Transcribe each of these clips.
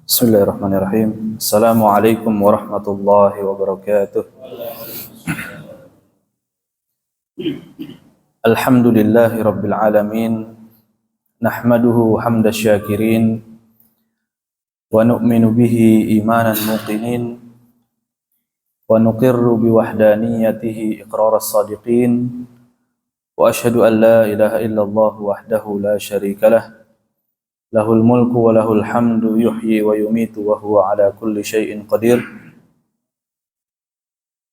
Bismillahirrahmanirrahim. Assalamualaikum warahmatullahi wabarakatuh. Alhamdulillahi rabbil alamin. Nahmaduhu hamda syakirin wa nu'minu bihi imanan muqinin wa nuqirru biwahdaniyatihi iqraras sadiqin wa ashhadu an la ilaha illallah wahdahu la syarika lah. Lahul mulku wa lahul hamdu yuhyi wa yumitu wa huwa ala kulli syai'in qadir.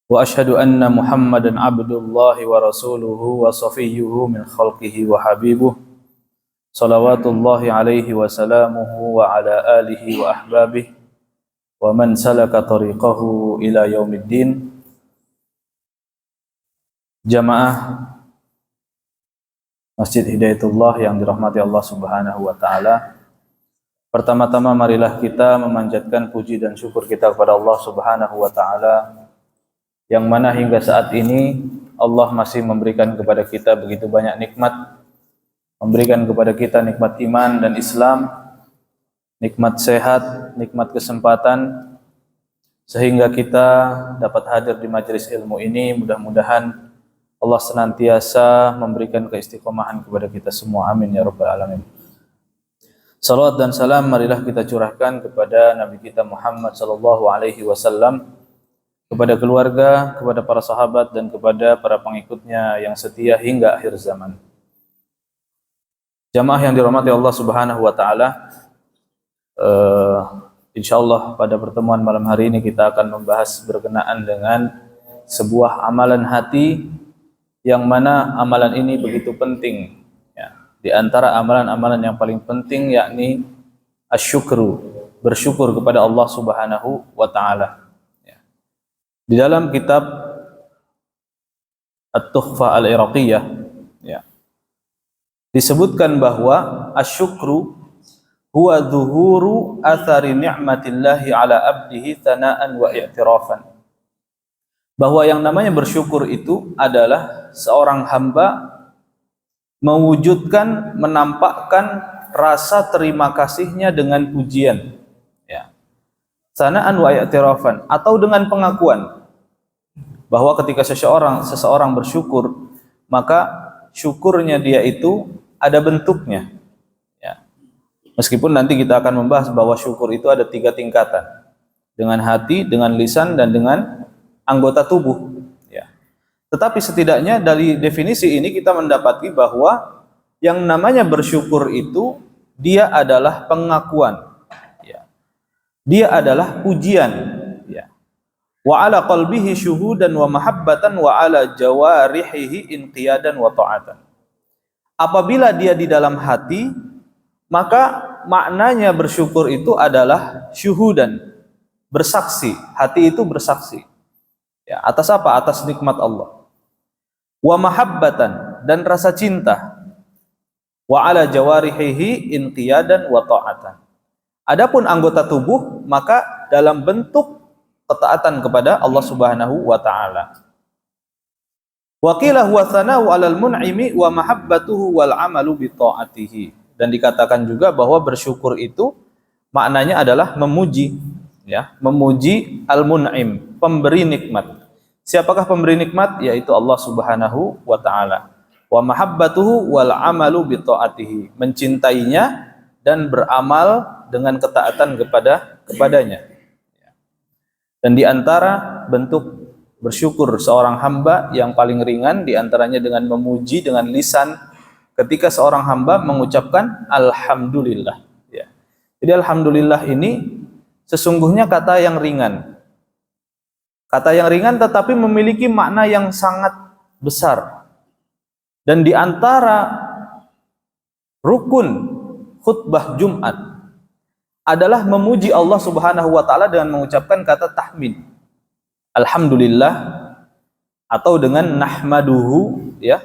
Wa ashhadu anna Muhammadan abdullahi wa rasuluhu wa safiyyuhu min khalqihi wa habibuh. Salawatullahi alaihi wa salamuhu wa ala alihi wa ahbabih wa man salaka tariqahu ila yaumiddin. Jamaah Masjid Hidayatullah yang dirahmati Allah Subhanahu wa taala. Pertama-tama marilah kita memanjatkan puji dan syukur kita kepada Allah Subhanahu wa taala yang mana hingga saat ini Allah masih memberikan kepada kita begitu banyak nikmat, memberikan kepada kita nikmat iman dan Islam, nikmat sehat, nikmat kesempatan, sehingga kita dapat hadir di majelis ilmu ini. Mudah-mudahan Allah senantiasa memberikan keistiqomahan kepada kita semua. Amin ya rabbal alamin. Salawat dan salam marilah kita curahkan kepada Nabi kita Muhammad sallallahu alaihi wasallam, kepada keluarga, kepada para sahabat dan kepada para pengikutnya yang setia hingga akhir zaman. Jamaah yang dirahmati Allah Subhanahu wa taala, insyaallah pada pertemuan malam hari ini kita akan membahas berkenaan dengan sebuah amalan hati yang mana amalan ini begitu penting, ya. Di antara amalan-amalan yang paling penting yakni asyukru, bersyukur kepada Allah Subhanahu wa taala, ya. Di dalam kitab At-Tuhfah Al-Iraqiyah, ya, disebutkan bahwa asyukru huwa dhuhuru athari ni'matillahi ala abdihi thana'an wa i'tirafan. Bahwa yang namanya bersyukur itu adalah seorang hamba mewujudkan, menampakkan rasa terima kasihnya dengan pujian, ya. Sana'an wa i'tirafan, atau dengan pengakuan bahwa ketika seseorang bersyukur, maka syukurnya dia itu ada bentuknya, ya. Meskipun nanti kita akan membahas bahwa syukur itu ada 3 tingkatan, dengan hati, dengan lisan, dan dengan anggota tubuh, ya. Tetapi setidaknya dari definisi ini kita mendapati bahwa yang namanya bersyukur itu dia adalah pengakuan, ya. Dia adalah pujian, ya. Wa ala qalbihi syuhudan wa mahabbatan wa ala jawarihi inqiyadan wa ta'atan. Apabila dia di dalam hati, maka maknanya bersyukur itu adalah syuhudan, bersaksi. Hati itu bersaksi, ya, atas apa? Atas nikmat Allah. Wa mahabbatan, dan rasa cinta. Wa ala jawarihi inqiyadan wa ta'atan. Adapun anggota tubuh, maka dalam bentuk ketaatan kepada Allah Subhanahu wa taala. Wa qila huwa thana'u 'alal mun'imi wa mahabbatuhu wal 'amalu bi ta'atihi. Dan dikatakan juga bahwa bersyukur itu maknanya adalah memuji, ya, memuji al-mun'im, pemberi nikmat. Siapakah pemberi nikmat? Yaitu Allah Subhanahu wa taala. Wa mahabbatuhu wal 'amalu bi ta'atihi, mencintainya dan beramal dengan ketaatan kepadanya. Dan di antara bentuk bersyukur seorang hamba yang paling ringan di antaranya dengan memuji dengan lisan, ketika seorang hamba mengucapkan alhamdulillah, ya. Jadi alhamdulillah ini sesungguhnya kata yang ringan. Kata yang ringan tetapi memiliki makna yang sangat besar. Dan di antara rukun khutbah Jumat adalah memuji Allah Subhanahu wa taala dengan mengucapkan kata tahmid. Alhamdulillah, atau dengan nahmaduhu, ya,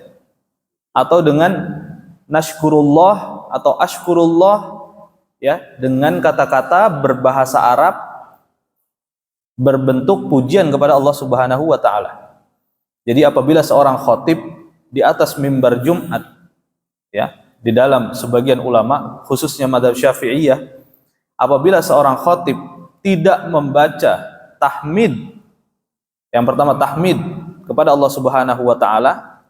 atau dengan nashkurullah atau ashkurullah, ya, dengan kata-kata berbahasa Arab berbentuk pujian kepada Allah Subhanahu wa taala. Jadi apabila seorang khatib di atas mimbar Jumat, ya, di dalam sebagian ulama khususnya mazhab Syafi'iyah, apabila seorang khatib tidak membaca tahmid, yang pertama tahmid kepada Allah Subhanahu wa taala,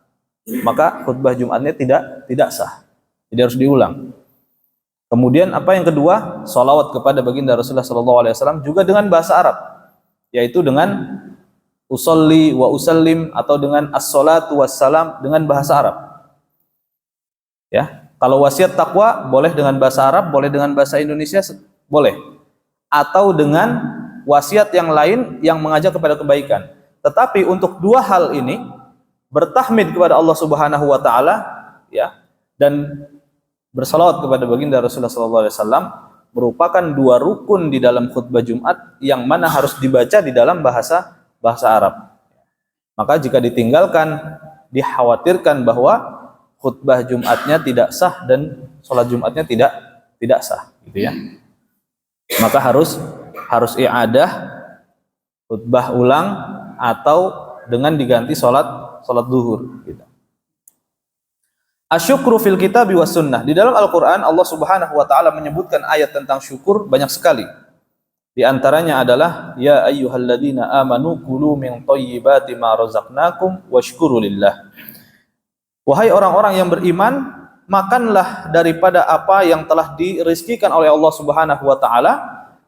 maka khutbah Jumatnya tidak sah. Jadi harus diulang. Kemudian apa yang kedua? Shalawat kepada baginda Rasulullah sallallahu alaihi wasallam juga dengan bahasa Arab, yaitu dengan usolli wa usallim atau dengan as-salatu wassalam dengan bahasa Arab. Ya, kalau wasiat takwa boleh dengan bahasa Arab, boleh dengan bahasa Indonesia, boleh. Atau dengan wasiat yang lain yang mengajak kepada kebaikan. Tetapi untuk dua hal ini, bertahmid kepada Allah Subhanahu wa taala, ya, dan bersalawat kepada baginda Rasulullah sallallahu alaihi wasallam merupakan dua rukun di dalam khutbah Jumat yang mana harus dibaca di dalam bahasa Arab. Maka jika ditinggalkan, dikhawatirkan bahwa khutbah Jumatnya tidak sah dan sholat Jumatnya tidak sah, gitu ya. Maka harus i'adah, khutbah ulang, atau dengan diganti sholat zuhur, gitu. Asyukru fil kitabi was sunnah. Di dalam Al-Quran Allah Subhanahu wa ta'ala menyebutkan ayat tentang syukur banyak sekali. Di antaranya adalah ya ayyuhalladzina amanu kulu min thayyibati ma razaqnakum washkuru lillah. Wahai orang-orang yang beriman, makanlah daripada apa yang telah dirizkikan oleh Allah Subhanahu wa taala,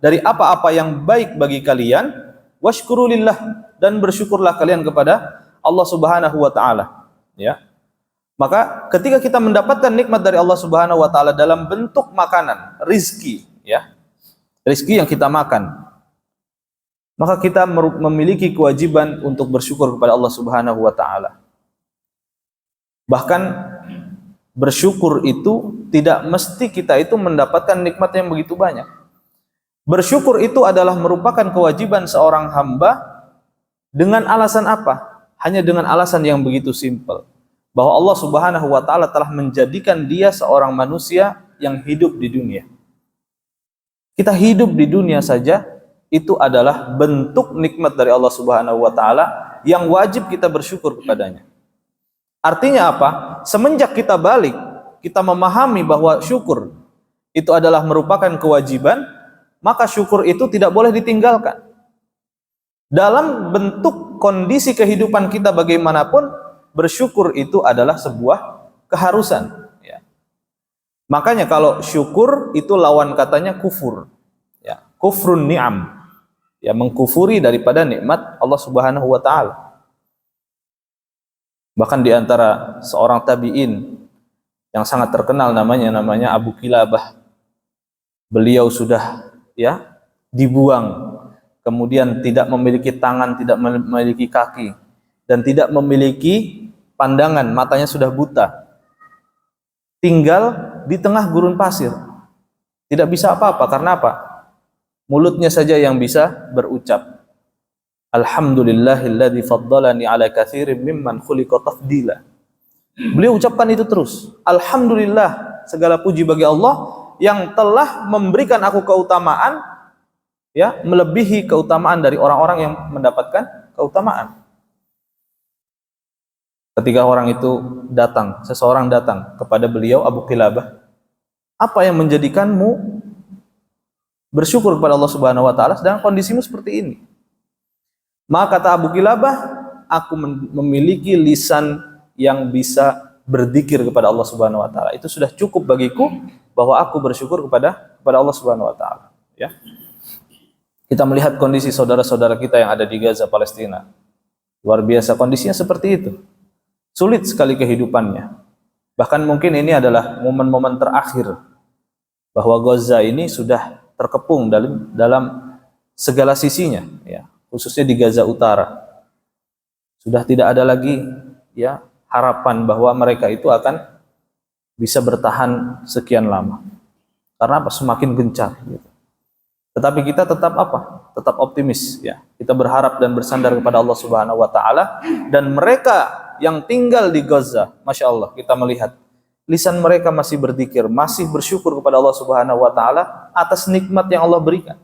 dari apa-apa yang baik bagi kalian, washkuru lillah, dan bersyukurlah kalian kepada Allah Subhanahu wa taala, ya. Maka ketika kita mendapatkan nikmat dari Allah Subhanahu wa taala dalam bentuk makanan, rizki, ya, rizki yang kita makan, maka kita memiliki kewajiban untuk bersyukur kepada Allah Subhanahu wa taala. Bahkan bersyukur itu tidak mesti kita itu mendapatkan nikmat yang begitu banyak. Bersyukur itu adalah merupakan kewajiban seorang hamba dengan alasan apa? Hanya dengan alasan yang begitu simpel, bahwa Allah Subhanahu wa taala telah menjadikan dia seorang manusia yang hidup di dunia. Kita hidup di dunia saja itu adalah bentuk nikmat dari Allah Subhanahu wa taala yang wajib kita bersyukur kepadanya. Artinya apa? Semenjak kita balik, kita memahami bahwa syukur itu adalah merupakan kewajiban, maka syukur itu tidak boleh ditinggalkan. Dalam bentuk kondisi kehidupan kita bagaimanapun, bersyukur itu adalah sebuah keharusan, ya. Makanya kalau syukur itu lawan katanya kufur, ya, kufrun ni'am, ya, mengkufuri daripada nikmat Allah Subhanahu wa taala. Bahkan di antara seorang tabi'in yang sangat terkenal namanya Abu Kilabah, beliau sudah, ya, dibuang, kemudian tidak memiliki tangan, tidak memiliki kaki, dan tidak memiliki pandangan, matanya sudah buta, tinggal di tengah gurun pasir, tidak bisa apa-apa. Karena apa? Mulutnya saja yang bisa berucap, alhamdulillahilladzi faddalani ala katsirin mimman khuliqa tafdila. Beliau ucapkan itu terus, alhamdulillah, segala puji bagi Allah yang telah memberikan aku keutamaan, ya, melebihi keutamaan dari orang-orang yang mendapatkan keutamaan. Ketika orang itu datang, seseorang datang kepada beliau, Abu Kilabah, apa yang menjadikanmu bersyukur kepada Allah Subhanahu wa taala sedang kondisimu seperti ini? Maka kata Abu Kilabah, aku memiliki lisan yang bisa berzikir kepada Allah Subhanahu wa taala. Itu sudah cukup bagiku bahwa aku bersyukur kepada Allah Subhanahu wa taala, ya. Kita melihat kondisi saudara-saudara kita yang ada di Gaza, Palestina. Luar biasa kondisinya seperti itu. Sulit sekali kehidupannya. Bahkan mungkin ini adalah momen-momen terakhir bahwa Gaza ini sudah terkepung dalam segala sisinya, ya, khususnya di Gaza Utara. Sudah tidak ada lagi, ya, harapan bahwa mereka itu akan bisa bertahan sekian lama. Karena apa? Semakin gencar, gitu. Tetapi kita tetap apa? Tetap optimis, ya. Kita berharap dan bersandar kepada Allah Subhanahu wa taala, dan mereka yang tinggal di Gaza, Masya Allah, kita melihat lisan mereka masih berzikir, masih bersyukur kepada Allah Subhanahu wa taala atas nikmat yang Allah berikan.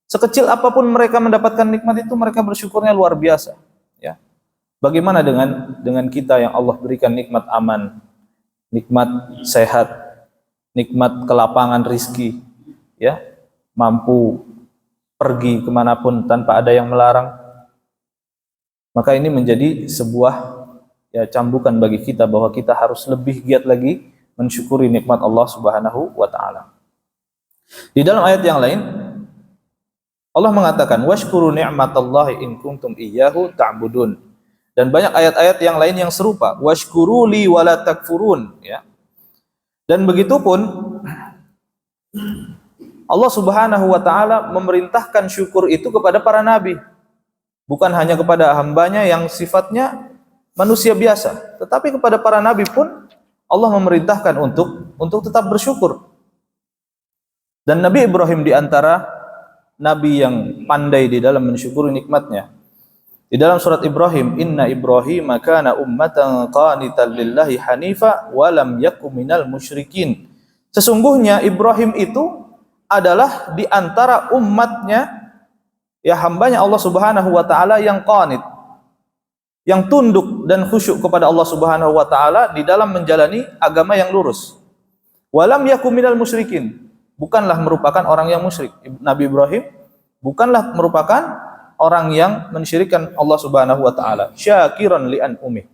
Sekecil apapun mereka mendapatkan nikmat itu, mereka bersyukurnya luar biasa, ya. Bagaimana dengan kita yang Allah berikan nikmat aman, nikmat sehat, nikmat kelapangan rizki, ya. mampu pergi kemanapun tanpa ada yang melarang, maka ini menjadi sebuah cambukan bagi kita bahwa kita harus lebih giat lagi mensyukuri nikmat Allah Subhanahu wa taala. Di dalam ayat yang lain Allah mengatakan washkuru ni'matallahi in kuntum iyyahu ta'budun. Dan banyak ayat-ayat yang lain yang serupa, washkuru li wala takfurun, ya. Dan begitu pun Allah Subhanahu wa taala memerintahkan syukur itu kepada para nabi. Bukan hanya kepada hambanya yang sifatnya manusia biasa, tetapi kepada para nabi pun Allah memerintahkan untuk tetap bersyukur. Dan Nabi Ibrahim di antara nabi yang pandai di dalam mensyukuri nikmatnya. Di dalam surat Ibrahim, inna Ibrahim kana ummatan qanitan lillahi hanifa wa lam yakum minal musyrikin. Sesungguhnya Ibrahim itu adalah di antara umatnya, ya hambanya Allah Subhanahu wa taala yang qanit, yang tunduk dan khusyuk kepada Allah Subhanahu wa taala di dalam menjalani agama yang lurus. Walam yakum minal musyrikin, bukanlah merupakan orang yang musyrik. Nabi Ibrahim bukanlah merupakan orang yang mensyirikkan Allah Subhanahu wa taala. Syakiran li an'umih.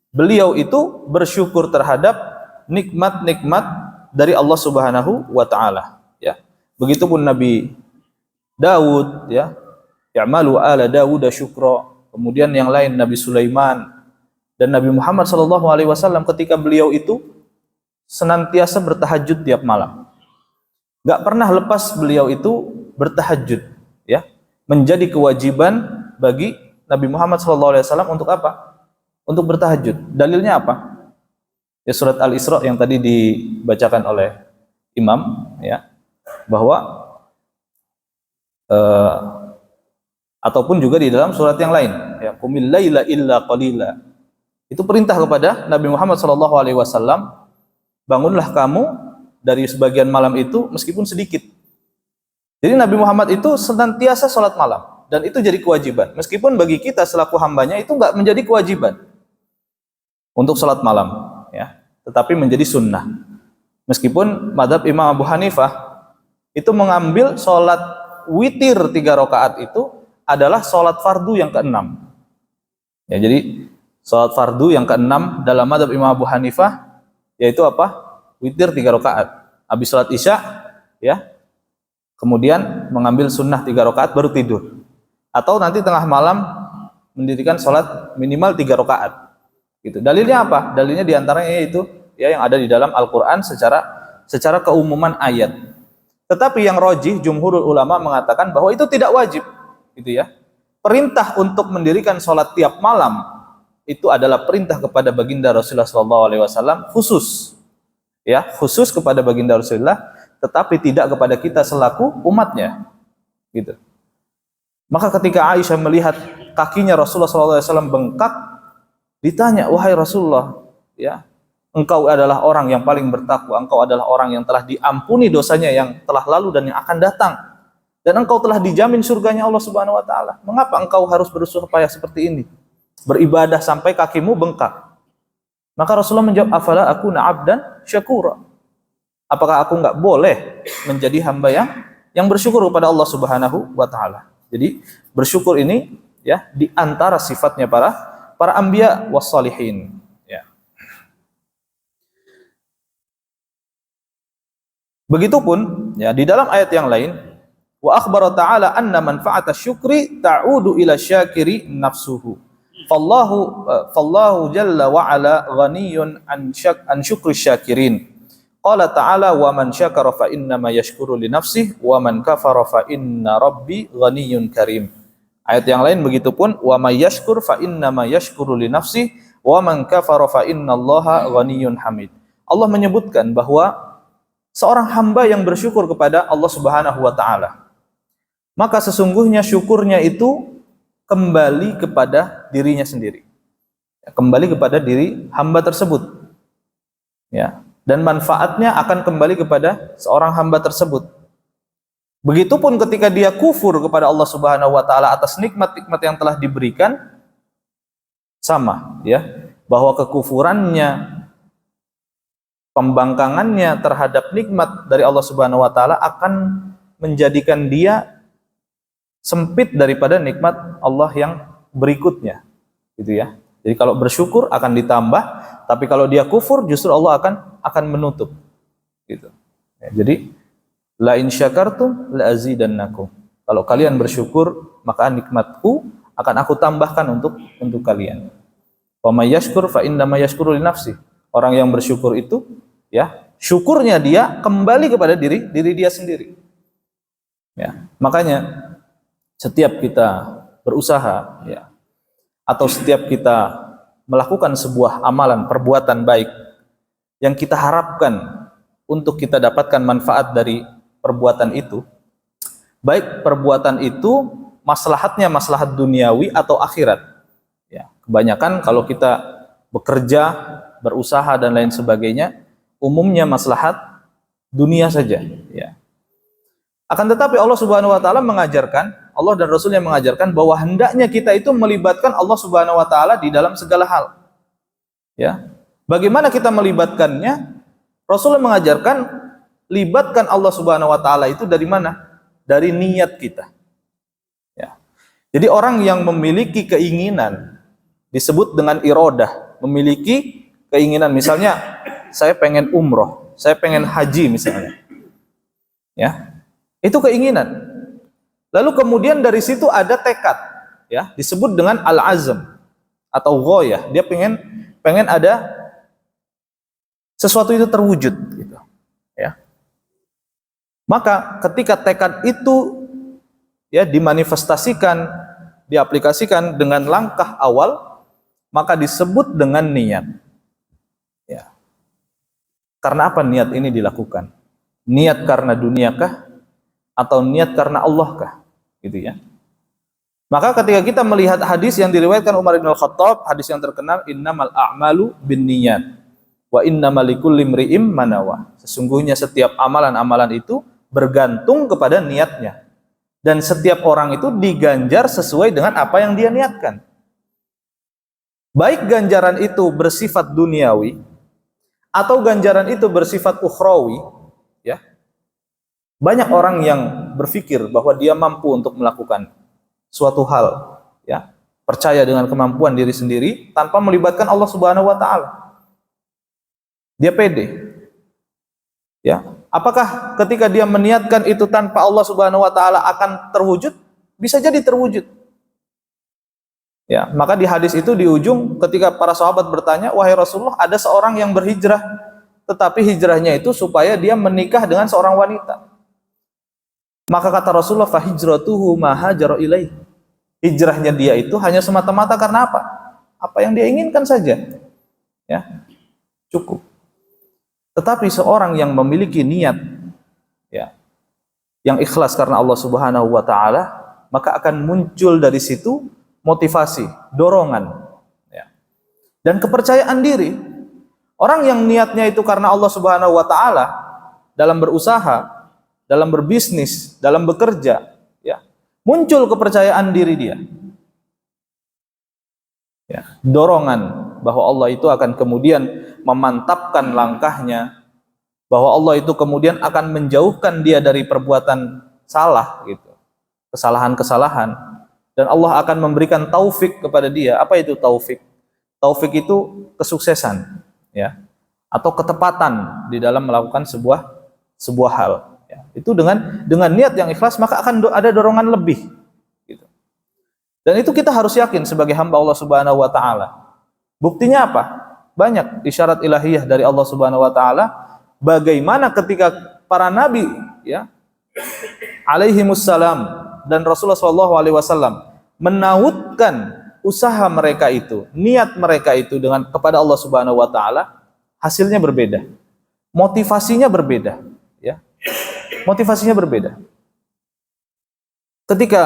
Beliau itu bersyukur terhadap nikmat-nikmat dari Allah Subhanahu wa taala, ya. Begitupun Nabi Daud, ya. Ya'malu ala Daud syukra. Kemudian yang lain Nabi Sulaiman dan Nabi Muhammad sallallahu alaihi wasallam ketika beliau itu senantiasa bertahajud tiap malam. Enggak pernah lepas beliau itu bertahajud, ya. Menjadi kewajiban bagi Nabi Muhammad SAW untuk apa? Untuk bertahajud. Dalilnya apa? Ya surat Al-Isra yang tadi dibacakan oleh Imam, ya, bahwa ataupun juga di dalam surat yang lain, ya, qumil laila illa qalila. Itu perintah kepada Nabi Muhammad SAW, bangunlah kamu dari sebagian malam itu meskipun sedikit. Jadi Nabi Muhammad itu senantiasa sholat malam dan itu jadi kewajiban. Meskipun bagi kita selaku hambanya itu enggak menjadi kewajiban untuk sholat malam, ya, tetapi menjadi sunnah. Meskipun mazhab Imam Abu Hanifah itu mengambil sholat witir 3 rakaat itu adalah sholat fardu yang ke-6. Ya, jadi sholat fardu yang ke-6 dalam mazhab Imam Abu Hanifah yaitu apa? Witir 3 rakaat. Habis sholat Isya, ya. Kemudian mengambil sunnah 3 rakaat baru tidur. Atau nanti tengah malam mendirikan sholat minimal 3 rakaat. Gitu. Dalilnya apa? Dalilnya diantaranya yaitu ya yang ada di dalam Al-Quran secara keumuman ayat. Tetapi yang rajih jumhurul ulama mengatakan bahwa itu tidak wajib. Gitu ya. Perintah untuk mendirikan sholat tiap malam itu adalah perintah kepada baginda Rasulullah SAW khusus. Ya, khusus kepada baginda Rasulullah, tetapi tidak kepada kita selaku umatnya, gitu. Maka ketika Aisyah melihat kakinya Rasulullah SAW bengkak, ditanya, wahai Rasulullah, ya, engkau adalah orang yang paling bertakwa, engkau adalah orang yang telah diampuni dosanya yang telah lalu dan yang akan datang, dan engkau telah dijamin surganya Allah Subhanahu Wa Taala. Mengapa engkau harus berusaha payah seperti ini, beribadah sampai kakimu bengkak? Maka Rasulullah menjawab, afala akuna abdan syakura. Apakah aku enggak boleh menjadi hamba yang bersyukur kepada Allah Subhanahu wa taala? Jadi bersyukur ini ya di antara sifatnya para anbiya was salihin, ya. Begitupun ya di dalam ayat yang lain, wa akhbara ta'ala anna manfa'ata syukri ta'udu ila syakiri nafsuhu. Fallahu jalla wa ala ghaniyun an syukri syakirin. Qala ta'ala wa man syakara fa innama yashkuru li nafsihi wa man kafara fa inna rabbi ghaniyyun karim. Ayat yang lain begitupun wa may yashkur fa innama yashkuru li nafsihi wa man kafara fa innallaha ghaniyyun hamid. Allah menyebutkan bahwa seorang hamba yang bersyukur kepada Allah Subhanahu wa taala, maka sesungguhnya syukurnya itu kembali kepada dirinya sendiri. Kembali kepada diri hamba tersebut. Ya. Dan manfaatnya akan kembali kepada seorang hamba tersebut. Begitupun ketika dia kufur kepada Allah Subhanahu wa taala atas nikmat-nikmat yang telah diberikan, sama ya, bahwa kekufurannya, pembangkangannya terhadap nikmat dari Allah Subhanahu wa taala akan menjadikan dia sempit daripada nikmat Allah yang berikutnya, gitu ya. Jadi kalau bersyukur akan ditambah, tapi kalau dia kufur justru Allah akan menutup, gitu. Ya, jadi la in syakartum la azidannakum. Kalau kalian bersyukur, maka nikmatku akan aku tambahkan untuk kalian. Wa may yashkur fa innama yashkuru li nafsi. Orang yang bersyukur itu, ya, syukurnya dia kembali kepada diri dia sendiri. Ya, makanya setiap kita berusaha, ya, atau setiap kita melakukan sebuah amalan, perbuatan baik yang kita harapkan untuk kita dapatkan manfaat dari perbuatan itu, baik perbuatan itu maslahatnya maslahat duniawi atau akhirat. Ya, kebanyakan kalau kita bekerja, berusaha dan lain sebagainya, umumnya maslahat dunia saja. Ya. Akan tetapi Allah Subhanahu Wa Taala mengajarkan, Allah dan Rasulnya mengajarkan bahwa hendaknya kita itu melibatkan Allah Subhanahu Wa Taala di dalam segala hal. Ya, bagaimana kita melibatkannya? Rasulullah mengajarkan libatkan Allah Subhanahu Wa Taala itu dari mana? Dari niat kita. Ya. Jadi orang yang memiliki keinginan disebut dengan irodah, memiliki keinginan, misalnya saya pengen umroh, saya pengen haji misalnya, ya, itu keinginan. Lalu kemudian dari situ ada tekad, ya, disebut dengan al-azm atau ghoyah. Dia pengen ada sesuatu itu terwujud, gitu, ya. Maka ketika tekad itu, ya, dimanifestasikan, diaplikasikan dengan langkah awal, maka disebut dengan niat. Ya. Karena apa niat ini dilakukan? Niat karena duniakah atau niat karena Allah kah? Gitu ya. Maka ketika kita melihat hadis yang diriwayatkan Umar bin Khattab, hadis yang terkenal, innamal a'malu binniyat wa innamal likulli imri'in ma nawa. Sesungguhnya setiap amalan-amalan itu bergantung kepada niatnya. Dan setiap orang itu diganjar sesuai dengan apa yang dia niatkan. Baik ganjaran itu bersifat duniawi atau ganjaran itu bersifat ukhrawi, ya. Banyak orang yang berpikir bahwa dia mampu untuk melakukan suatu hal, ya, percaya dengan kemampuan diri sendiri tanpa melibatkan Allah Subhanahu Wa Taala. Dia pede, ya. Apakah ketika dia meniatkan itu tanpa Allah Subhanahu Wa Taala akan terwujud? Bisa jadi terwujud. Ya, maka di hadis itu di ujung ketika para sahabat bertanya, wahai Rasulullah, ada seorang yang berhijrah, tetapi hijrahnya itu supaya dia menikah dengan seorang wanita. Maka kata Rasulullah, fa hijratuhu ma hajara ilaih. Hijrahnya dia itu hanya semata-mata karena apa? Apa yang dia inginkan saja. Ya. Cukup. Tetapi seorang yang memiliki niat, ya, yang ikhlas karena Allah Subhanahu Wa Taala, maka akan muncul dari situ motivasi, dorongan, ya, dan kepercayaan diri. Orang yang niatnya itu karena Allah Subhanahu Wa Taala dalam berusaha, dalam berbisnis, dalam bekerja, ya, muncul kepercayaan diri dia, ya, dorongan bahwa Allah itu akan kemudian memantapkan langkahnya, bahwa Allah itu kemudian akan menjauhkan dia dari perbuatan salah, gitu, kesalahan-kesalahan, dan Allah akan memberikan taufik kepada dia. Apa itu taufik? Taufik itu kesuksesan, ya, atau ketepatan di dalam melakukan sebuah hal. Ya. Itu dengan niat yang ikhlas, maka akan ada dorongan lebih, gitu. Dan itu kita harus yakin sebagai hamba Allah Subhanahu Wa Taala. Buktinya apa? Banyak isyarat ilahiyah dari Allah Subhanahu Wa Taala. Bagaimana ketika para nabi, ya, alaihimussalam, dan Rasulullah SAW menautkan usaha mereka itu, niat mereka itu dengan kepada Allah Subhanahu Wa Taala, hasilnya berbeda, motivasinya berbeda, ya, motivasinya berbeda. Ketika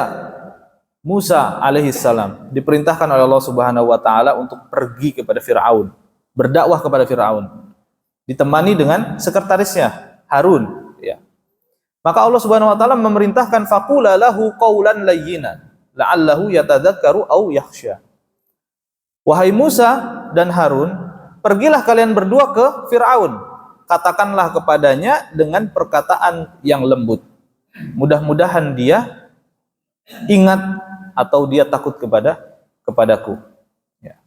Musa alaihissalam diperintahkan oleh Allah Subhanahu Wa Taala untuk pergi kepada Fir'aun, berdakwah kepada Fir'aun, ditemani dengan sekretarisnya Harun, ya. Maka Allah Subhanahu Wa Taala memerintahkan faqula lahu qaulan layyinan la'allahu yatadzakkaru au yakhsha. Wahai Musa dan Harun, pergilah kalian berdua ke Fir'aun, katakanlah kepadanya dengan perkataan yang lembut, Mudah-mudahan dia ingat atau dia takut kepadaku. Ya.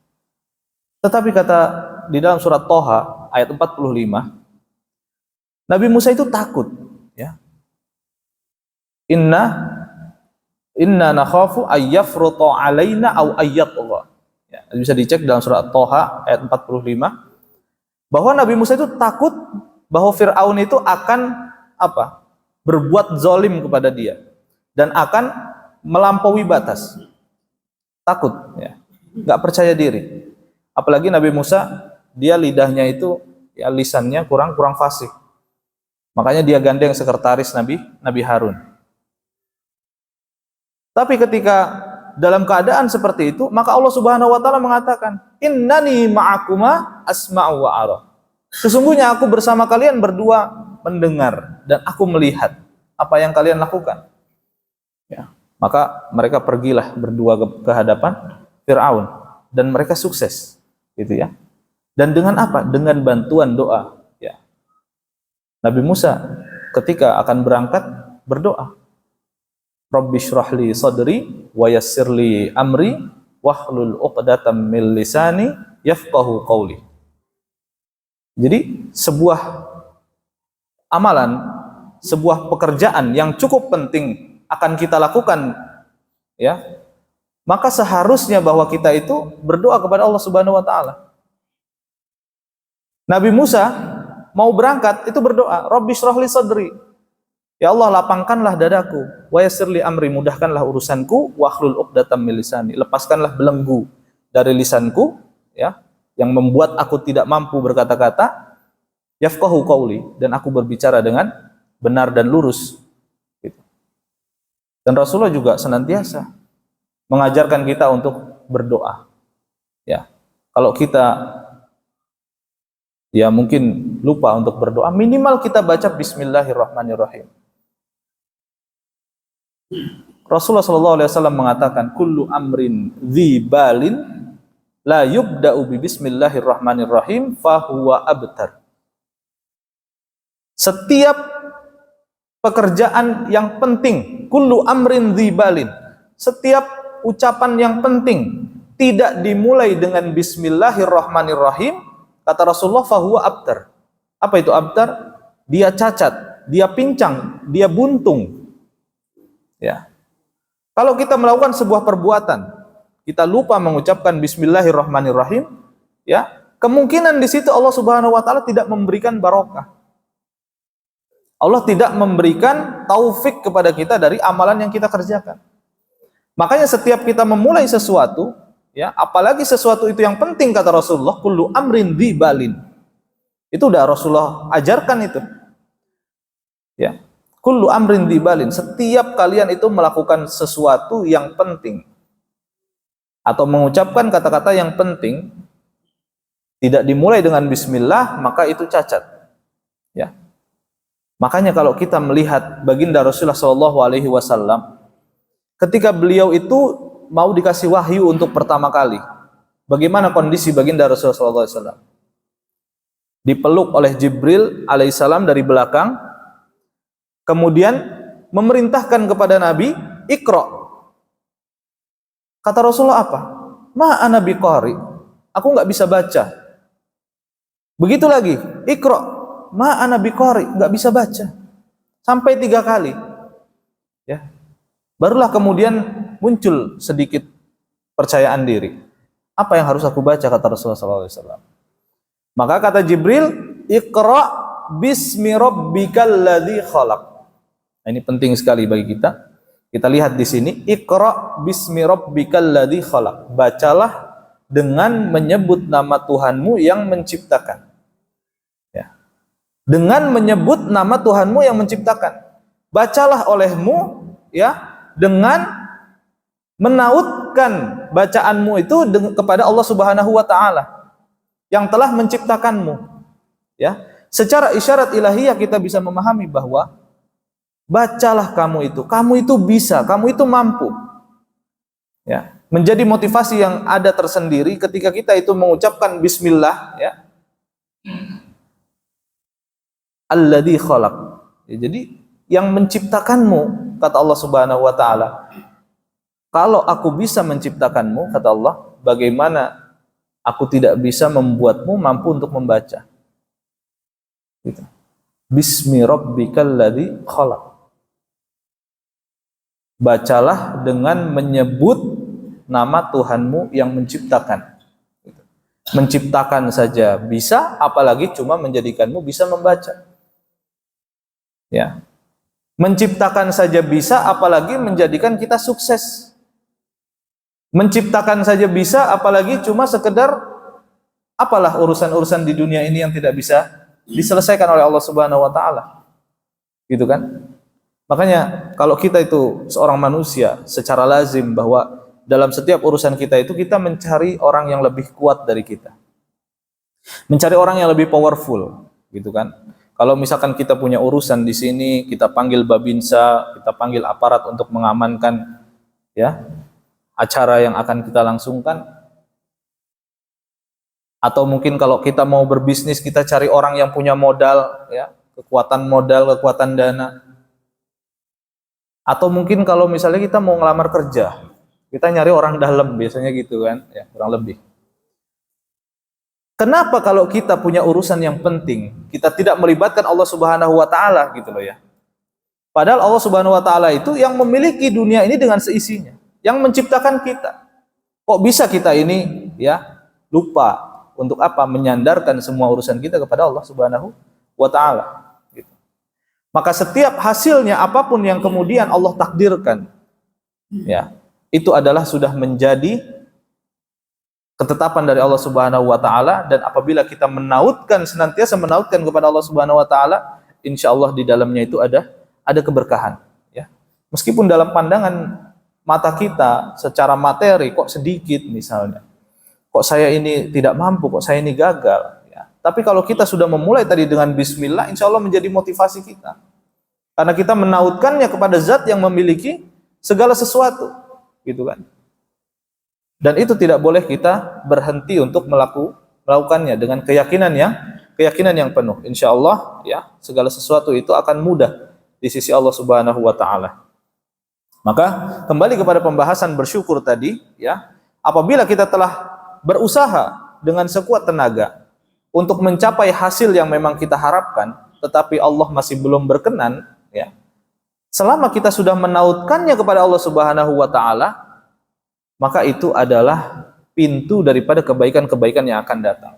Tetapi kata di dalam surat Thaha ayat 45, Nabi Musa itu takut. Ya. Inna nakhafu ayyafruta alaina au ayyatgha. Ya, bisa dicek dalam surat Thaha ayat 45 bahwa Nabi Musa itu takut bahwa Fir'aun itu akan apa? Berbuat zalim kepada dia dan akan melampaui batas. Takut, ya. Nggak percaya diri. Apalagi Nabi Musa, dia lidahnya itu, ya, lisannya kurang fasih. Makanya dia gandeng sekretaris Nabi Harun. Tapi ketika dalam keadaan seperti itu, maka Allah Subhanahu wa taala mengatakan, "Innani ma'akuma asma'u wa ara." Sesungguhnya aku bersama kalian berdua mendengar dan aku melihat apa yang kalian lakukan. Ya, maka mereka pergilah berdua ke hadapan Fir'aun dan mereka sukses, gitu ya. Dan dengan apa? Dengan bantuan doa. Ya. Nabi Musa ketika akan berangkat berdoa, Rabbi shrahli sadri wa yassirli amri wahlul 'uqdatam min lisani yafqahu qawli. Jadi sebuah amalan, sebuah pekerjaan yang cukup penting akan kita lakukan, ya. Maka seharusnya bahwa kita itu berdoa kepada Allah Subhanahu wa taala. Nabi Musa mau berangkat itu berdoa, Rabbi shrahli sadri. Ya Allah, lapangkanlah dadaku, wa yassirli amri, mudahkanlah urusanku, wahlul 'uqdatam min lisani, lepaskanlah belenggu dari lisanku, ya, yang membuat aku tidak mampu berkata-kata, yafqahu qawli, dan aku berbicara dengan benar dan lurus. Dan Rasulullah juga senantiasa mengajarkan kita untuk berdoa. Ya, kalau kita ya mungkin lupa untuk berdoa, minimal kita baca Bismillahirrahmanirrahim. Rasulullah SAW mengatakan, kullu amrin dhi balin la yubda'u bi Bismillahirrahmanirrahim fahuwa abtar. Setiap pekerjaan yang penting, kullu amrin dhi balin, setiap ucapan yang penting tidak dimulai dengan Bismillahirrahmanirrahim, kata Rasulullah, fahuwa abtar. Apa itu abtar? Dia cacat, dia pincang, dia buntung. Ya. Kalau kita melakukan sebuah perbuatan, kita lupa mengucapkan Bismillahirrahmanirrahim, ya, kemungkinan di situ Allah Subhanahu wa taala tidak memberikan barokah. Allah tidak memberikan taufik kepada kita dari amalan yang kita kerjakan. Makanya setiap kita memulai sesuatu, ya, apalagi sesuatu itu yang penting, kata Rasulullah, kullu amrin dhi balin. Itu udah Rasulullah ajarkan itu. Ya. Kullu amrin dhi balin, setiap kalian itu melakukan sesuatu yang penting atau mengucapkan kata-kata yang penting tidak dimulai dengan bismillah, maka itu cacat. Ya. Makanya kalau kita melihat baginda Rasulullah SAW, ketika beliau itu mau dikasih wahyu untuk pertama kali, bagaimana kondisi baginda Rasulullah SAW? Dipeluk oleh Jibril alaihissalam dari belakang, kemudian memerintahkan kepada Nabi, Iqra. Kata Rasulullah apa? Ma ana biqari, aku nggak bisa baca. Begitu lagi, Iqra, ma ana biqari, nggak bisa baca. Sampai 3 kali. Ya. Barulah kemudian muncul sedikit percayaan diri. Apa yang harus aku baca, kata Rasulullah SAW? Maka kata Jibril, Iqra bismi rabbikal ladzi khalaq. Nah, ini penting sekali bagi kita. Kita lihat di sini, Iqra bismi rabbikal ladzi khalaq. Bacalah dengan menyebut nama Tuhanmu yang menciptakan. Ya. Dengan menyebut nama Tuhanmu yang menciptakan. Bacalah olehmu, ya, dengan menautkan bacaanmu itu kepada Allah Subhanahu wa taala yang telah menciptakanmu. Ya. Secara isyarat ilahiyah kita bisa memahami bahwa bacalah kamu itu bisa, kamu itu mampu. Ya, menjadi motivasi yang ada tersendiri ketika kita itu mengucapkan bismillah, ya. Alladzi khalaq. Ya, jadi yang menciptakanmu, kata Allah Subhanahu wa taala. Kalau aku bisa menciptakanmu, kata Allah, bagaimana aku tidak bisa membuatmu mampu untuk membaca? Gitu. Bismi rabbikal ladzi khalaq. Bacalah dengan menyebut nama Tuhanmu yang menciptakan. Menciptakan saja bisa, apalagi cuma menjadikanmu bisa membaca. Ya. Menciptakan saja bisa, apalagi menjadikan kita sukses. Menciptakan saja bisa, apalagi cuma sekedar apalah urusan-urusan di dunia ini yang tidak bisa diselesaikan oleh Allah Subhanahu wa taala. Gitu kan? Makanya kalau kita itu seorang manusia secara lazim bahwa dalam setiap urusan kita itu kita mencari orang yang lebih kuat dari kita. Mencari orang yang lebih powerful, gitu kan? Kalau misalkan kita punya urusan di sini, kita panggil Babinsa, kita panggil aparat untuk mengamankan ya acara yang akan kita langsungkan. Atau mungkin kalau kita mau berbisnis, kita cari orang yang punya modal, ya, kekuatan modal, kekuatan dana. Atau mungkin kalau misalnya kita mau ngelamar kerja, kita nyari orang dalam, biasanya gitu kan, ya, kurang lebih. Kenapa kalau kita punya urusan yang penting, kita tidak melibatkan Allah Subhanahu wa taala gitu loh ya. Padahal Allah Subhanahu wa taala itu yang memiliki dunia ini dengan seisinya, yang menciptakan kita. Kok bisa kita ini ya lupa untuk apa? Menyandarkan semua urusan kita kepada Allah Subhanahu wa taala gitu. Maka setiap hasilnya apapun yang kemudian Allah takdirkan ya, itu adalah sudah menjadi ketetapan dari Allah Subhanahu wa taala, dan apabila kita senantiasa menautkan kepada Allah Subhanahu wa taala, insyaallah di dalamnya itu ada keberkahan ya. Meskipun dalam pandangan mata kita secara materi kok sedikit misalnya, kok saya ini tidak mampu, kok saya ini gagal ya. Tapi kalau kita sudah memulai tadi dengan bismillah, insyaallah menjadi motivasi kita. Karena kita menautkannya kepada zat yang memiliki segala sesuatu gitu kan. Dan itu tidak boleh kita berhenti untuk melakukannya dengan keyakinan yang penuh. Insyaallah ya, segala sesuatu itu akan mudah di sisi Allah Subhanahu wa taala. Maka kembali kepada pembahasan bersyukur tadi ya, apabila kita telah berusaha dengan sekuat tenaga untuk mencapai hasil yang memang kita harapkan, tetapi Allah masih belum berkenan ya. Selama kita sudah menautkannya kepada Allah Subhanahu wa taala, maka itu adalah pintu daripada kebaikan-kebaikan yang akan datang.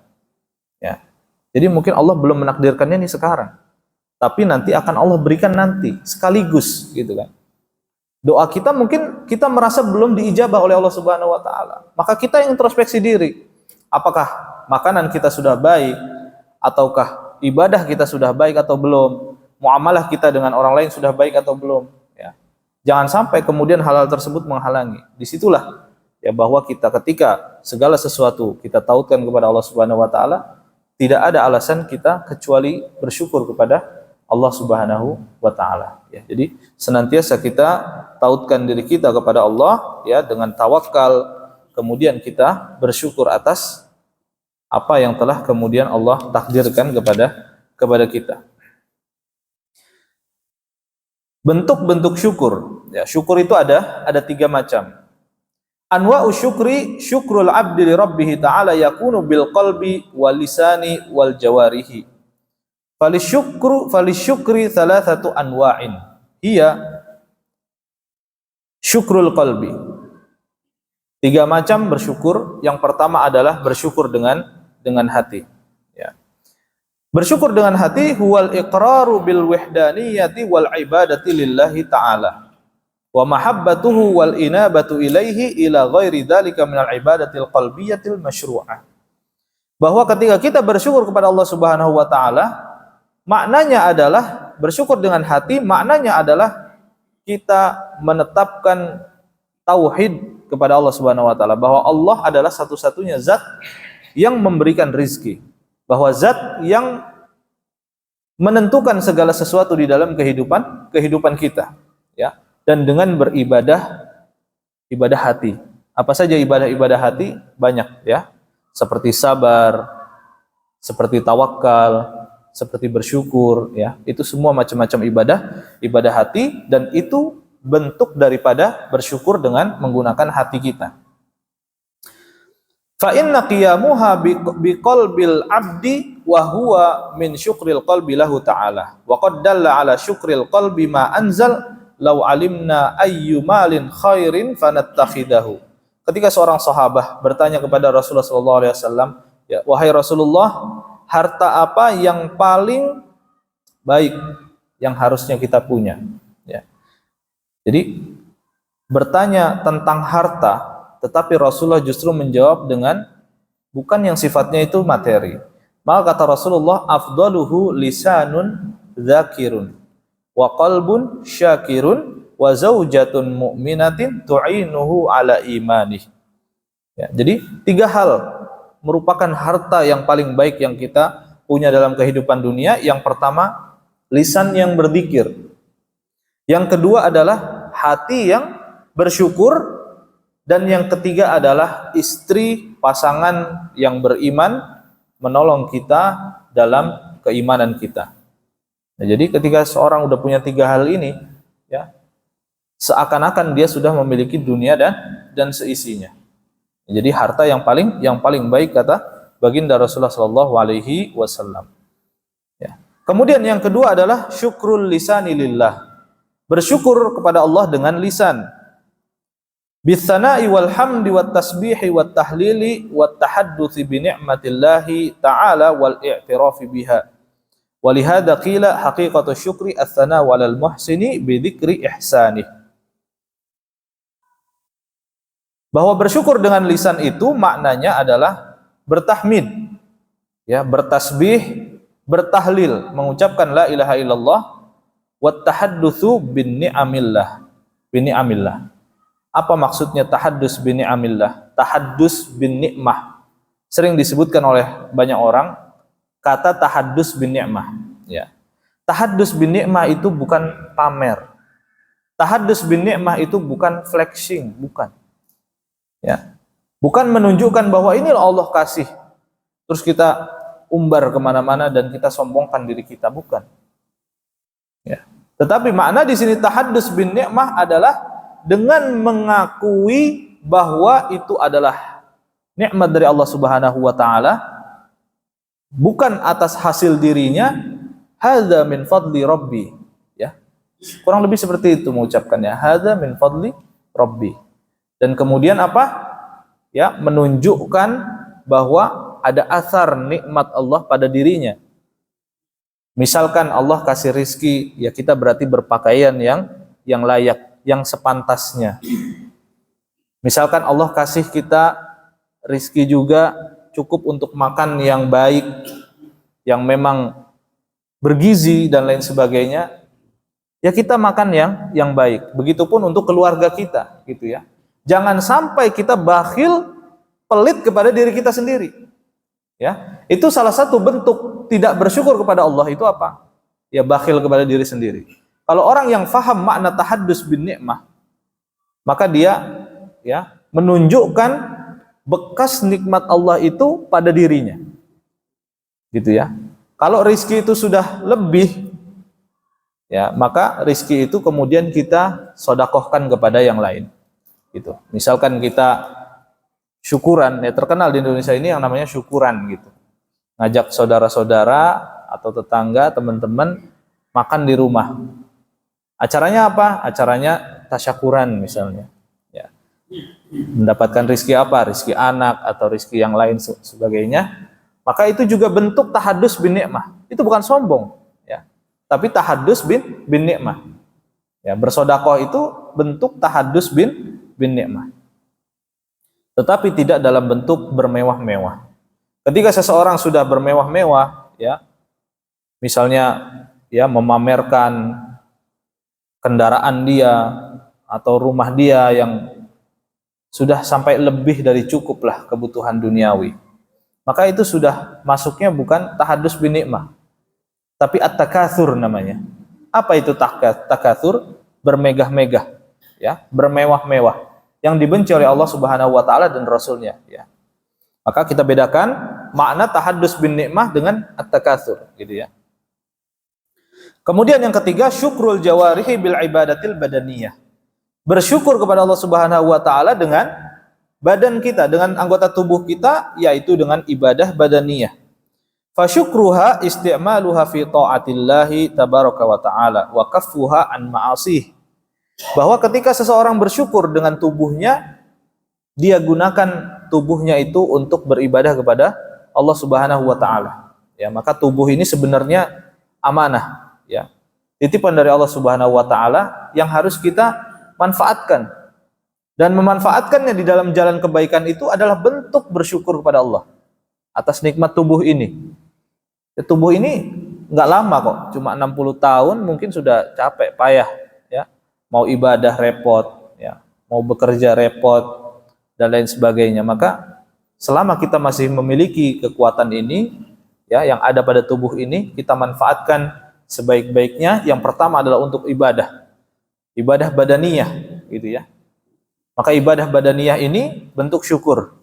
Ya. Jadi mungkin Allah belum menakdirkannya ini sekarang, tapi nanti akan Allah berikan nanti sekaligus gitu kan. Doa kita mungkin kita merasa belum diijabah oleh Allah Subhanahu wa taala. Maka kita yang introspeksi diri. Apakah makanan kita sudah baik, ataukah ibadah kita sudah baik atau belum? Muamalah kita dengan orang lain sudah baik atau belum? Ya. Jangan sampai kemudian hal-hal tersebut menghalangi. Disitulah ya bahwa kita ketika segala sesuatu kita tautkan kepada Allah Subhanahu wa taala, tidak ada alasan kita kecuali bersyukur kepada Allah Subhanahu wa taala ya. Jadi senantiasa kita tautkan diri kita kepada Allah ya dengan tawakal, kemudian kita bersyukur atas apa yang telah kemudian Allah takdirkan kepada kita. Bentuk-bentuk syukur ya, syukur itu ada 3 macam. Anwa'u syukri, syukrul abdi li rabbih ta'ala yakunu bil qalbi wal lisani wal jawarihi. Falisyukri thalathatu anwa'in. Hiya syukrul qalbi. 3 macam bersyukur. Yang pertama adalah bersyukur dengan hati. Ya. Bersyukur dengan hati huwal iqraru bil wahdaniyati wal ibadati lillahi ta'ala. Wa mahabbatuhu wal inabatu ilaihi ila ghairi dzalika minal ibadatil qalbiyatil masyru'ah. Bahwa ketika kita bersyukur kepada Allah Subhanahu wa taala, maknanya adalah bersyukur dengan hati, maknanya adalah kita menetapkan tauhid kepada Allah Subhanahu wa taala, bahwa Allah adalah satu-satunya zat yang memberikan rizki, bahwa zat yang menentukan segala sesuatu di dalam kehidupan kita ya. Dan dengan beribadah hati. Apa saja ibadah hati? Banyak ya. Seperti sabar, seperti tawakal, seperti bersyukur, ya. Itu semua macam-macam ibadah hati, dan itu bentuk daripada bersyukur dengan menggunakan hati kita. Fa inna qiyamuha biqalbil abdi wa huwa min syukril qalbi lahu ta'ala. Wa qad dalla ala syukril qalbi ma anzal law alimna ayyu malin khairin fanattakhidahu. Ketika seorang sahabat bertanya kepada Rasulullah sallallahu alaihi wasallam, ya, wahai Rasulullah, harta apa yang paling baik yang harusnya kita punya? Ya. Jadi bertanya tentang harta, tetapi Rasulullah justru menjawab dengan bukan yang sifatnya itu materi. Maka kata Rasulullah, afdaluhu lisanun dzakirun wa qalbun syakirun wa zaujatun mu'minatin tu'inuhu ala imanih. Ya, jadi 3 hal merupakan harta yang paling baik yang kita punya dalam kehidupan dunia. Yang pertama, lisan yang berzikir. Yang kedua adalah hati yang bersyukur. Dan yang ketiga adalah istri, pasangan yang beriman menolong kita dalam keimanan kita. Nah, jadi ketika seorang udah punya 3 hal ini, ya, seakan-akan dia sudah memiliki dunia dan seisinya. Jadi harta yang paling baik kata baginda Rasulullah sallallahu alaihi wasallam. Ya. Kemudian yang kedua adalah syukrul lisani lillah. Bersyukur kepada Allah dengan lisan. Bitsana'i wal hamdi wat tasbihi wat tahlili wat tahadduthi bi ni'matillahi ta'ala wal i'tirafi biha. Walihada qila haqiqatu syukri ats-tsana' 'alal muhsini bi dzikri ihsanih. Bahwa bersyukur dengan lisan itu maknanya adalah bertahmid, ya, bertasbih, bertahlil, mengucapkan la ilaha illallah, wat tahaddutsu bin ni'amillah. Apa maksudnya tahaddus bin ni'amillah? Tahaddus bin ni'mah. Sering disebutkan oleh banyak orang kata tahaddus bin ni'mah, ya. Tahaddus bin ni'mah itu bukan pamer. Tahaddus bin ni'mah itu bukan flexing, bukan. Ya. Bukan menunjukkan bahwa ini Allah kasih. Terus kita umbar kemana-mana dan kita sombongkan diri kita, bukan. Ya. Tetapi makna di sini tahaddus bin ni'mah adalah dengan mengakui bahwa itu adalah nikmat dari Allah Subhanahu wa taala, bukan atas hasil dirinya, hadza min fadli rabbi, ya. Kurang lebih seperti itu mengucapkannya, hadza min fadli rabbi. Dan kemudian apa? Ya, menunjukkan bahwa ada asar nikmat Allah pada dirinya. Misalkan Allah kasih rizki, ya kita berarti berpakaian yang layak, yang sepantasnya. Misalkan Allah kasih kita rizki juga cukup untuk makan yang baik, yang memang bergizi dan lain sebagainya, ya kita makan yang baik. Begitupun untuk keluarga kita, gitu ya. Jangan sampai kita bakhil, pelit kepada diri kita sendiri. Ya, itu salah satu bentuk tidak bersyukur kepada Allah itu apa? Ya bakhil kepada diri sendiri. Kalau orang yang faham makna tahaddus bin ni'mah, maka dia, ya, menunjukkan bekas nikmat Allah itu pada dirinya. Gitu ya. Kalau rizki itu sudah lebih, ya, maka rizki itu kemudian kita sodakohkan kepada yang lain. Gitu. Misalkan kita syukuran, ya, terkenal di Indonesia ini yang namanya syukuran gitu. Ngajak saudara-saudara atau tetangga, teman-teman makan di rumah. Acaranya apa? Acaranya tasyakuran misalnya. Ya. Mendapatkan rizki apa? Rizki anak atau rizki yang lain sebagainya. Maka itu juga bentuk tahaddus bin ni'mah. Itu bukan sombong, ya. Tapi tahaddus bin ni'mah. Ya, bersodakoh itu bentuk tahaddus bin ni'mah. Tetapi tidak dalam bentuk bermewah-mewah. Ketika seseorang sudah bermewah-mewah, ya, misalnya, ya, memamerkan kendaraan dia atau rumah dia yang sudah sampai lebih dari cukup lah kebutuhan duniawi, maka itu sudah masuknya bukan tahaddus bin ni'mah, tapi at-takatsur namanya. Apa itu takatsur? Bermegah-megah, ya, bermewah-mewah, yang dibenci oleh Allah Subhanahu wa taala dan Rasulnya, ya. Maka kita bedakan makna tahaddus bin ni'mah dengan at-takatsur, gitu ya. Kemudian yang ketiga, syukrul jawarihi bil ibadatil badaniyah. Bersyukur kepada Allah Subhanahu wa taala dengan badan kita, dengan anggota tubuh kita, yaitu dengan ibadah badaniyah. Fasyukruha isti'maluha fi ta'atillahi tabaraka wa ta'ala wa kaffuha an ma'asih. Bahwa ketika seseorang bersyukur dengan tubuhnya, dia gunakan tubuhnya itu untuk beribadah kepada Allah Subhanahu wa taala. Ya, maka tubuh ini sebenarnya amanah, ya. Titipan dari Allah Subhanahu wa taala yang harus kita manfaatkan. Dan memanfaatkannya di dalam jalan kebaikan itu adalah bentuk bersyukur kepada Allah atas nikmat tubuh ini. Ya, tubuh ini nggak lama kok, cuma 60 tahun mungkin sudah capek, payah, ya. Mau ibadah repot, ya. Mau bekerja repot dan lain sebagainya. Maka selama kita masih memiliki kekuatan ini, ya, yang ada pada tubuh ini, kita manfaatkan sebaik-baiknya. Yang pertama adalah untuk ibadah badaniyah, gitu ya. Maka ibadah badaniyah ini bentuk syukur.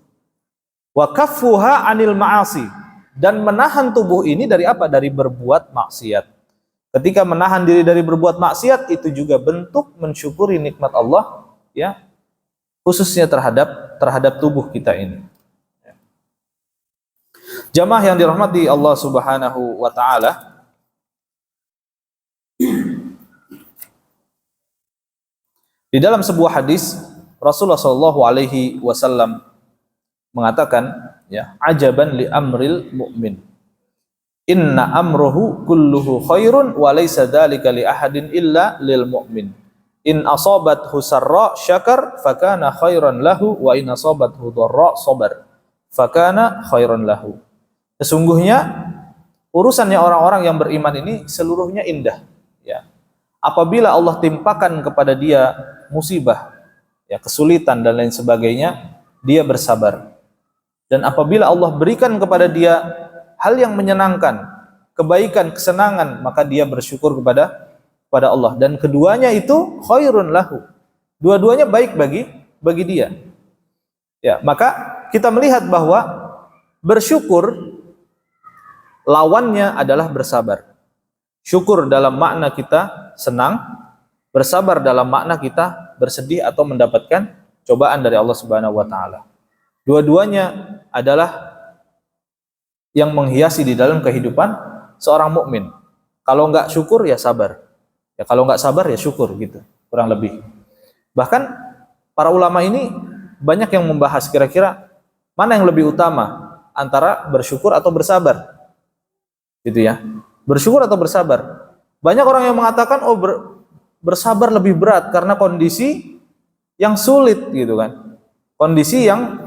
Wa kaffuha anil ma'asi, dan menahan tubuh ini dari apa? Dari berbuat maksiat. Ketika menahan diri dari berbuat maksiat, itu juga bentuk mensyukuri nikmat Allah, ya, khususnya terhadap tubuh kita ini. Jamaah yang dirahmati Allah Subhanahu wa taala, di dalam sebuah hadis Rasulullah Shallallahu alaihi wasallam mengatakan, ya, ajaban li amril mu'min, inna amruhu kulluhu khairun wa laysa dzalika li ahadin illa lil mu'min. In asabathu sarra syakar fakana khairan lahu wa in asabathu dharra sabar fakana khairan lahu. Sesungguhnya urusannya orang-orang yang beriman ini seluruhnya indah, ya. Apabila Allah timpakan kepada dia musibah, ya, kesulitan dan lain sebagainya, dia bersabar. Dan apabila Allah berikan kepada dia hal yang menyenangkan, kebaikan, kesenangan, maka dia bersyukur kepada Allah. Dan keduanya itu khairun lahu. Dua-duanya baik bagi dia. Ya, maka kita melihat bahwa bersyukur lawannya adalah bersabar. Syukur dalam makna kita senang, bersabar dalam makna kita bersedih atau mendapatkan cobaan dari Allah Subhanahu wa taala. Dua-duanya adalah yang menghiasi di dalam kehidupan seorang mukmin. Kalau enggak syukur ya sabar. Ya kalau enggak sabar ya syukur, gitu, kurang lebih. Bahkan para ulama ini banyak yang membahas kira-kira mana yang lebih utama antara bersyukur atau bersabar. Gitu ya. Bersyukur atau bersabar. Banyak orang yang mengatakan bersabar lebih berat karena kondisi yang sulit, gitu kan. Kondisi yang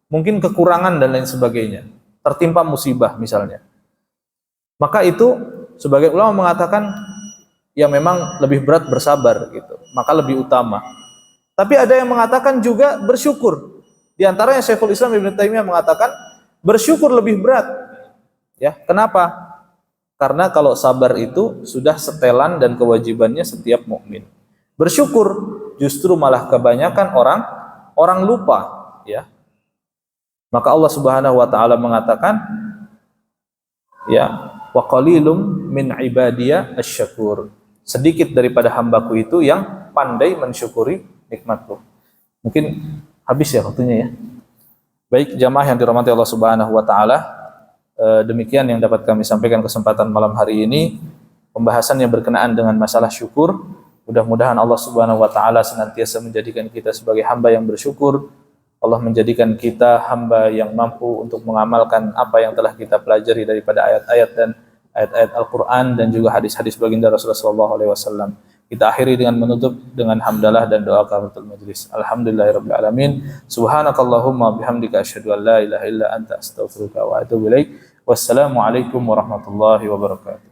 mungkin kekurangan dan lain sebagainya. Tertimpa musibah misalnya. Maka itu sebagian ulama mengatakan ya memang lebih berat bersabar, gitu. Maka lebih utama. Tapi ada yang mengatakan juga bersyukur. Di antaranya Syekhul Islam Ibnu Taimiyah mengatakan bersyukur lebih berat. Ya, kenapa? Karena kalau sabar itu sudah setelan dan kewajibannya setiap mukmin. Bersyukur justru malah kebanyakan orang lupa, ya. Maka Allah Subhanahu wa taala mengatakan, ya, wa qalilum min ibadiya asy-syakur. Sedikit daripada hambaku itu yang pandai mensyukuri nikmatku. Mungkin habis ya waktunya, ya. Baik jamaah yang dirahmati Allah Subhanahu wa taala, demikian yang dapat kami sampaikan kesempatan malam hari ini, pembahasan yang berkenaan dengan masalah syukur. Mudah-mudahan Allah Subhanahu wa taala senantiasa menjadikan kita sebagai hamba yang bersyukur. Allah menjadikan kita hamba yang mampu untuk mengamalkan apa yang telah kita pelajari daripada ayat-ayat Al-Qur'an dan juga hadis-hadis baginda Rasulullah sallallahu alaihi wasallam. Kita akhiri dengan menutup dengan hamdalah dan doa kafaratul majlis. Alhamdulillahirabbil alamin. Subhanakallahumma bihamdika asyhadu an la ilaha illa anta astaghfiruka wa atubu ilaik. Wassalamualaikum warahmatullahi wabarakatuh.